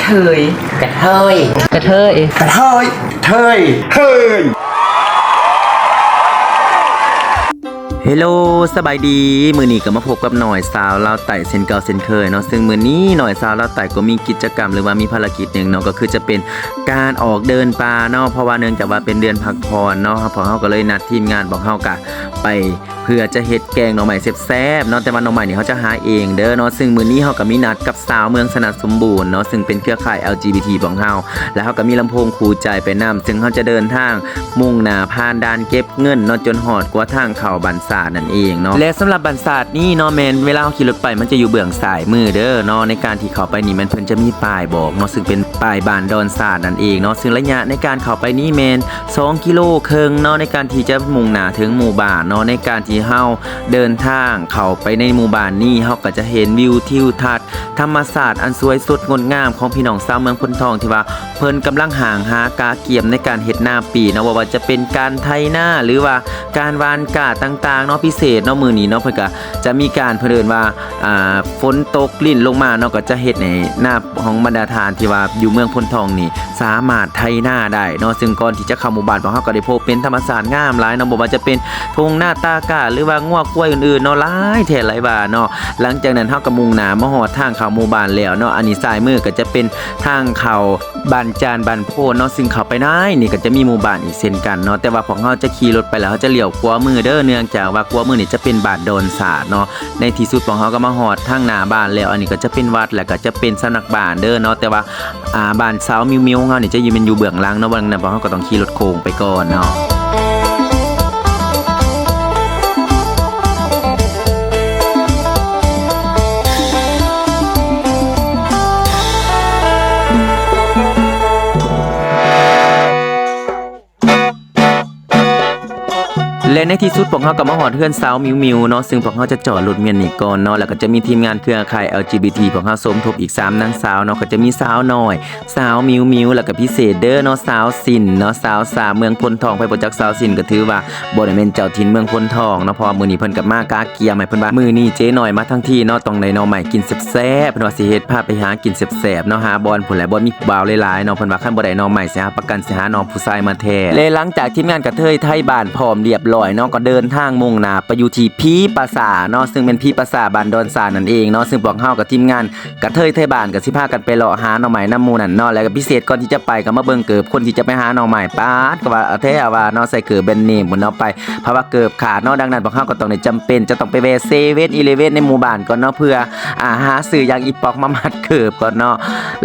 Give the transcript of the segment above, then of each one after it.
เทยกระเทยกระเทยกระเทยเทยเฮยเฮลโลสบายดีมือนี้ก็มาพบกับหน่อยสาวลาวไต่เซนเก่าเซนเคยเนาะซึ่งมือนี้หน่อยสาวลาวไต่ก็มีกิจกรรมหรือว่ามีภารกิจหนึ่งเนาะก็คือจะเป็นการออกเดินป่าเนาะเพราะว่าเนื่องจากว่าเป็นเดือนพักผ่อนเนาะพอเฮาก็เลยนัดทีมงานบอกเฮากะไปเพื่อจะเฮ็ดแกงหน่อไม้แซ่บๆเนาะแต่ว่าหน่อไม้นี่เขาจะหาเองเด้อเนาะซึ่งมื้อนี้เฮาก็มีนัดกับสาวเมืองสนัดสมบูรณ์เนาะซึ่งเป็นเครือข่าย LGBT ของเฮาแล้วเฮาก็มีลำโพงคู่ใจไปนำซึ่งเฮาจะเดินทางมุ่งหน้าผ่านด่านเก็บเงินเนาะจนฮอดกว่าทางเข้าบันซาดนั่นเองเนาะและสำหรับบันซาดนี่เนาะแม่นเวลาเฮาขี่รถไปมันจะอยู่เบื้องซ้ายมือเด้อเนาะในการที่เข้าไปนี่มันเพิ่นจะมีป้ายบอกเนาะซึ่งเป็นป้ายบ้านดอนซาดนั่นเองเนาะซึ่งระยะในการเข้าไปนี่แม่น2 กิโลครึ่งเนาะในการที่จะมุ่งหน้าถึงหมู่บ้านเนาะในการที่เฮาเดินทางเข้าไปในหมู่บ้านนี้เฮาก็จะเห็นวิวทิวทัศน์ธรรมศาสตร์อันสวยสดงดงามของพี่น้องชาวเมืองพนทองที่ว่าเพิ่นกำลังห่างหากาเกียมในการเฮ็ดนาปีเนาะว่าจะเป็นการไถนาหรือว่าการวานกาต่างๆเนาะพิเศษเนาะมื้อนี้เนาะเพิ่นก็จะมีการเพิ่นว่าฝนตกลิ่นลงมาเนาะก็จะเฮ็ดให้นาของบรรดาทานที่ว่าอยู่เมืองพนทองนี่สามารถไถนาได้เนาะซึ่งก่อนที่จะเข้าหมู่บ้านของเฮาก็ได้พบเป็นธรรมศาสตร์งามหลายเนาะบ่ว่าจะเป็นทุ่งนาตากาหรือว่างัวกล้วยอื่นๆเนาะหลายแท้หลายบาเนาะหลังจากนั้นเฮาก็มุ่งหน้ามาฮอดทางเข้าหมู่บ้านแล้วเนาะอันนี้ซ้ายมือก็จะเป็นทางเข้าบ้านจานบ้านโพเนาะซึ่งเข้าไปได้นี่ก็จะมีหมู่บ้านอีกเช่นกันเนาะแต่ว่าพวกเฮาจะขี่รถไปแล้วเฮาจะเลี้ยวขวามือเด้อเนื่องจากว่าขวามือนี่จะเป็นบ้านโดนสาดเนาะในที่สุดพวกเฮาก็มาฮอดทางหน้าบ้านแล้วอันนี้ก็จะเป็นวัดแล้วก็จะเป็นสำนักบ้านเด้อเนาะแต่ว่าบ้านสาวมิวๆของเฮานี่จะอยู่เบื้องหลังเนาะวันนั้นพวกเฮาก็ต้องขี่รถโค้งไปก่อนเนาะและในที่สุดพวกเขาก็มาหอดเฮือนสาวมิวเนาะซึ่งพวกเขาจะจอดรถเมียนนี่ก่อนเนาะแล้วก็จะมีทีมงานเครือข่าย LGBT พวกเขาสมทบอีก3นางสาวเนาะก็จะมีสาวน้อยสาวมิวแล้วก็พิเศษเด้อเนาะสาวสินเนาะสาวสาเมืองพนทองไปบ่จักสาวสินก็ถือว่าบ่ได้แม่นเจ้าถิ่นเมืองพนทองเนาะเพราะมื้อนี้เพิ่นก็มากาเกียร์ให้เพิ่นว่ามื้อนี้เจ๊น้อยมาทั้งที่เนาะต้องได้หน่อไม้กินแซ่บๆเพิ่นว่าสิเฮ็ดพาไปหากินแซ่บๆเนาะหาบอนพุ่นแหละบ่มีผู้บ่าวหลายๆเนาะเพิ่นว่าคันบ่ได้หน่อไม้สิหาประกันสิหาน้องผู้ชายมาแทนและหลังจากทีมงานกระเทยไทยบ้านพร้อมเรียบร้อยเนาะก็เดินทางมุ่งหน้าไปอยู่ที่พีปราสาทเนาะซึ่งเป็นพีปราสาทบ้านดอนซานั่นเองเนาะซึ่งพวกเฮากับทีมงานกระเทยไทยบ้านก็สิพากันไปเลาะหาหน่อไม้น้ำมูนั่นเนาะแล้วก็พิเศษก่อนที่จะไปก็มาเบิ่งเกิบคนที่จะไปหาหน่อไม้ป๊าดก็ว่าแท้ว่าเนาะใส่เกิบแบรนด์เนมพุ่นเนาะไปเพราะว่าเกิบขาดเนาะดังนั้นพวกเฮาก็ต้องได้จำเป็นจะต้องไปแวะเซเว่นอีเลฟเว่นในหมู่บ้านก่อนเนาะเพื่อหาซื้ออย่างอีปอกมามัดเกิบก่อนเนาะ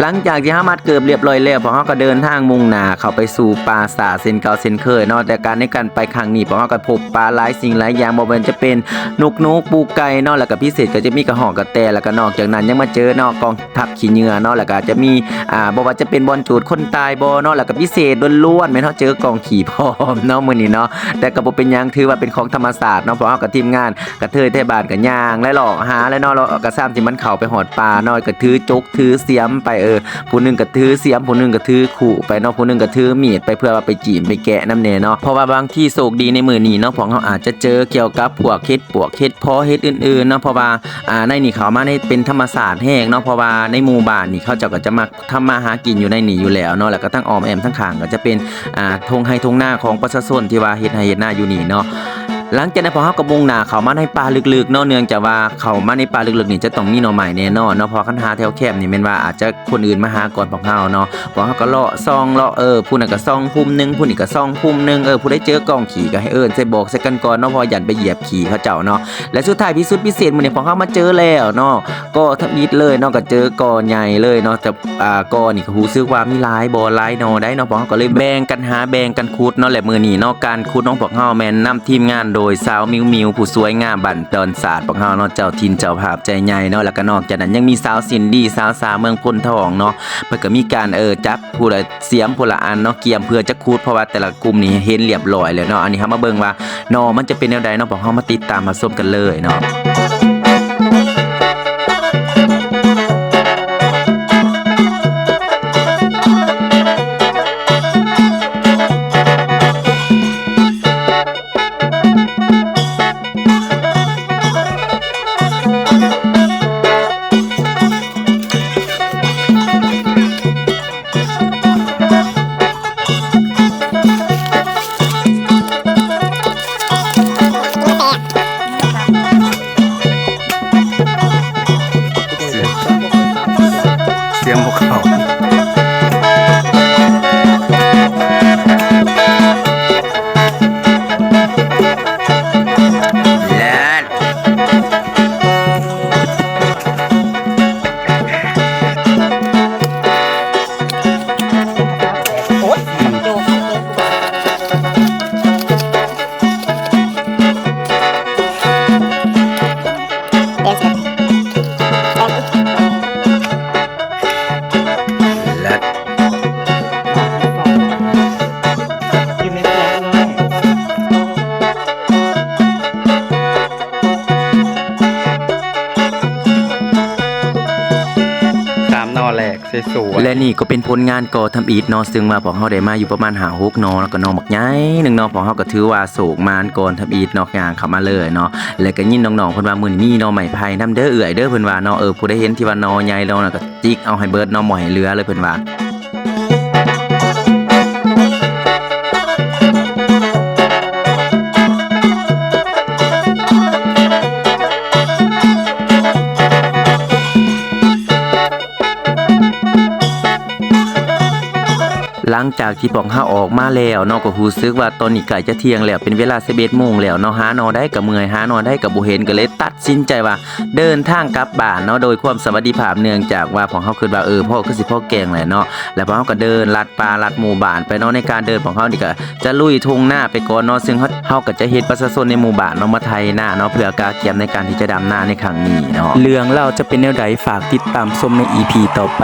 หลังจากที่เฮามัดเกิบเรียบร้อยแล้วพวกเฮาก็เดินทางมุ่งหน้าเข้าไปสู่ปราสาทเซนเก่าเซนเคยเนาะแต่การในการไปครั้งนี้พวกเฮาก็พบปลาหลายสิ่งหลายอย่างบ่ว่าจะเป็นนกปูไก่เนาะแล้วก็พิเศษก็จะมีกระหอกกระแตแล้วก็นอกจากนั้นยังมาเจอเนาะกองทัพขี้เหงื่อเนาะแล้วก็จะมีบ่ว่าจะเป็นบอลจูดคนตายบ่เนาะแล้วก็พิเศษล้วนๆแม่นเฮาเจอกองขี่พร้อมเนาะมื้อนี้เนาะแต่ก็บ่เป็นหยังถือว่าเป็นของธรรมศาสตร์เนาะเพราะเฮากับทีมงานกระเทยไทยบ้านก็ย่างและหลอกหาแล้วเนาะเราก็ซ้ำที่มันเข้าไปหอดปลาเนาะก็ถือจกถือเสียมไปผู้นึงก็ถือเสียมผู้นึงก็ถือขู่ไปเนาะผู้นึงก็ถือมีดไปเพื่อว่าไปจีบไปแกะน้ำแน่เนาะเพราะว่าบางที่โชคดีในมื้อนี้เนาะพวกเฮาอาจจะเจอเกี่ยวกับพวกเฮ็ดพอเฮ็ดอื่นๆเนาะเพราะว่าในนี่เขามาในเป็นธรรมศาสตร์แห้งเนาะเพราะว่าในหมู่บ้านนี่เขาเจ้าก็จะมาทำมาหากินอยู่ในนี่อยู่แล้วเนาะแล้วก็ทั้งอ้อมแอมทั้งข้างก็จะเป็นทงไห้ทงหน้าของประชาชนที่ว่าเฮ็ดให้เฮ็ดหน้าอยู่นี่เนาะหลังจากนั้นพอเฮาก็มุ่งหน้าเข้ามาในป่าลึกๆเนาะเนื่องจากว่าเข้ามาในป่าลึกๆนี่จะต้องมีหน่อไม้แน่นอนเนาะพอคันหาแถวแคบนี่แม่นว่าอาจจะคนอื่นมาหาก่อนพวกเฮาเนาะพอเฮาก็เลาะซองเลาะผู้นั้นก็ซองพุ่มนึงผู้นี้ก็ซองพุ่มนึงผู้ได้เจอกองขี่ก็ให้ใส่บอกใส่กันก่อนเนาะพอยันไปเหยียบขี่เขาเจ้าเนาะและสุดท้ายพิเศษมื้อนี้พอเฮามาเจอแล้วเนาะก็ทำนิดเลยเนาะก็เจอกอใหญ่เลยเนาะแต่กอนี่ก็รู้สึกว่ามีหลายบ่หลายหน่อได้เนาะพอเฮาก็เลยแบ่งกันหาแบ่งกันขุดเนาะและมื้อนี้เนาะการขุดของพวกเฮาแม่นนำทีมงานโดยสาวมิวผู้สวยงามบันดอนศาสตร์พวกเฮาเนาะเจ้าถิ่นเจ้าภาพใจใหญ่เนาะแล้วก็นอกจากนั้นยังมีสาวสินดีสาวสาเมืองพนทองเนาะเพิ่นก็มีการจับผู้ละเสียมผู้ละอันเนาะเกียมเพื่อจะขุดเพราะว่าแต่ละกลุ่มนี่เห็นเรียบร้อยแล้วเนาะอันนี้เฮามาเบิ่งว่าหน่อมันจะเป็นแนวใดเนาะพวกเฮามาติดตามมาชมกันเลยเนาะ เ นอแหลกสวยๆ และนี่ก็เป็นผลงานก่อทำอีทเนาะซึ่งว่าพวกเฮาได้มาอยู่ประมาณ5-6เนาะแล้วก็น้องบักใหญ่หนึ่งเนาะพวกเฮาก็ถือว่าโศกมานก่อนทำอีทเนาะย่างเข้ามาเลยเนาะแล้วก็ยินน้องๆเพิ่นว่ามื้อนี้มีเนาะไม้ไผ่นำเด้อเอื้อยเด้อเพิ่นว่าเนาะผู้ใดเห็นที่ว่าเนาะใหญ่แล้วน่ะก็จิกเอาให้เบิดเนาะบ่ให้เหลือเลยเพิ่นว่า หลังจากที่พวกเฮาออกมาแล้วเนาะก็รู้สึกว่าตอนนี้ใกล้จะเที่ยงแล้วเป็นเวลา 11:00 นแล้วเนาะหานอนได้ก็เมื่อยหานอนได้ก็บ่เห็นก็เลยตัดสินใจว่าเดินทางกลับบ้านเนาะโดยความสวัสดิภาพเนื่องจากว่าพวกเฮาคิดว่าพ่อคือสิพ่อแกงแหละเนาะแล้วพวกเฮาก็เดินลัดป่าลัดหมู่บ้านไปเนาะในการเดินของเฮานี่ก็จะลุยทุ่งนาไปก่อนเนาะซึ่งเฮาก็จะเฮ็ดประชาชนในหมู่บ้านเนาะมาไถนาเนาะเพื่อกาเกียมในการที่จะดำนาในครั้งนี้เนาะเรื่องเราจะเป็นแนวใดฝากติดตามชมใน EP ต่อไป